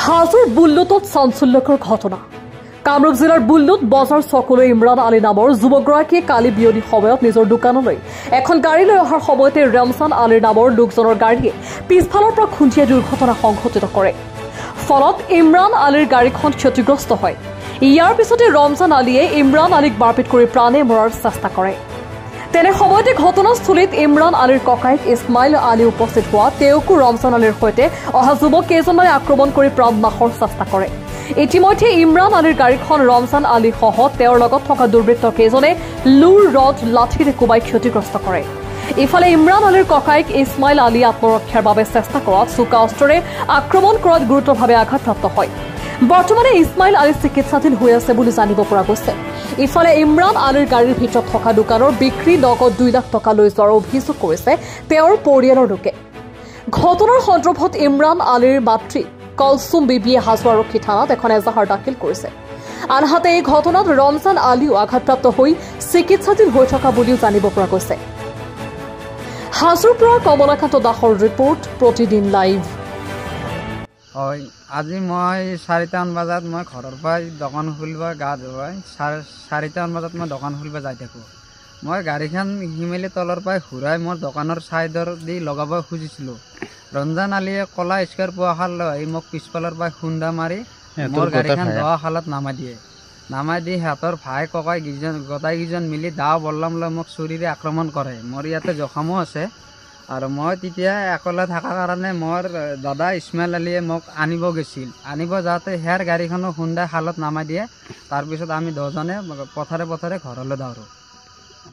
হাজোৰ বুল্লুটত চাঞ্চল্যকৰ ঘটনা। কামৰূপ জিলাৰ বুল্লুট বজাৰ চকলৈ ইমৰান আলী নামৰ যুৱকগৰাকীয়ে কালি বিয়লি সময়ত নিজৰ দোকানলৈ এখন গাড়ী লৈ অহাৰ সময়তে ৰমজান আলীৰ নামৰ লোকজনৰ গাড়ীয়ে পিছফালৰ পৰা খুন্দিয়াই দুৰ্ঘটনা সংঘটিত কৰে। ফলত ইমৰান আলীৰ গাড়ীখন ক্ষতিগ্ৰস্ত হয়। ইয়াৰ পিছতে ৰমজান আলীয়ে ইমৰান আলীক মাৰপিট কৰি প্ৰাণে মৰাৰ চেষ্টা কৰে। তেনে সময়তে ঘটনাস্থলীত ইমৰান আলীৰ ককায়েক ইছমাইল আলী উপস্থিত হোৱা তেওঁকো ৰমজান আলীৰ সৈতে অহা যুৱক কেইজনমানে আক্ৰমণ কৰি প্ৰাণ নাশৰ চেষ্টা কৰে। ইতিমধ্যে ইমৰান আলীৰ গাড়ীখন ৰমজান আলীসহ তেওঁৰ লগত থকা দুৰ্বৃত্ত কেইজনে লুৰ ৰড লাঠিৰে কোবাই ক্ষতিগ্ৰস্ত কৰে। ইফালে ইমৰান আলীৰ ককায়েক ইছমাইল আলী আত্মৰক্ষাৰ বাবে চেষ্টা কৰাত চোকা অস্ত্ৰৰে আক্ৰমণ কৰাত গুৰুতৰভাৱে আঘাতপ্ৰাপ্ত হয়। বৰ্তমানে ইছমাইল আলী চিকিৎসাধীন হৈ আছে বুলি জানিব পৰা গৈছে। ইফালে ইমৰান আলীৰ গাড়ীৰ ভিতৰত থকা দোকানৰ বিক্ৰী নগদ 2 লাখ টকা লৈ যোৱাৰ অভিযোগ কৰিছে তেওঁৰ পৰিয়ালৰ লোকে। ঘটনাৰ সন্দৰ্ভত ইমৰান আলীৰ মাতৃ কলচুম বিবিয়ে হাজো আৰক্ষী থানাত এখন এজাহাৰ দাখিল কৰিছে। আনহাতে এই ঘটনাত ৰমজান আলীও আঘাতপ্ৰাপ্ত হৈ চিকিৎসাধীন হৈ থকা বুলিও জানিব পৰা গৈছে। হাজোৰ পৰা কমলাকান্ত দাসৰ ৰিপৰ্ট, প্ৰতিদিন লাইভ। হয়, আজি মই 4টামান বজাত মই ঘৰৰ পৰা দোকান খুলিব গা ধুৱাই 4টামান বজাত মই দোকান খুলিব যাই থাকোঁ। মই গাড়ীখন শিমেলি তলৰ পৰা ঘূৰাই মোৰ দোকানৰ ছাইডৰ দি লগাব খুজিছিলোঁ। ৰমজান আলীয়ে কলা স্কৰ্পিঅ' এখন লৈ আহি মোক পিছফালৰ পৰা খুন্দা মাৰি মোৰ গাড়ীখন দহ খালত নামাই দিয়ে। নামাই দি সিহঁতৰ ভাই ককাই গোটাইকেইজন মিলি দা বল্লাম লৈ মোক চুৰিৰে আক্ৰমণ কৰে। মোৰ ইয়াতে জখমো আছে। আৰু মই তেতিয়া অকলে থকাৰ কাৰণে মোৰ দাদা ইছমাইল আলীয়ে মোক আনিব গৈছিল। আনিব যাওঁতে সেয়াৰ গাড়ীখনো খুন্দাই খালত নামাই দিয়ে। তাৰপিছত আমি 10জনে পথাৰে পথাৰে ঘৰলৈ দৌৰোঁ।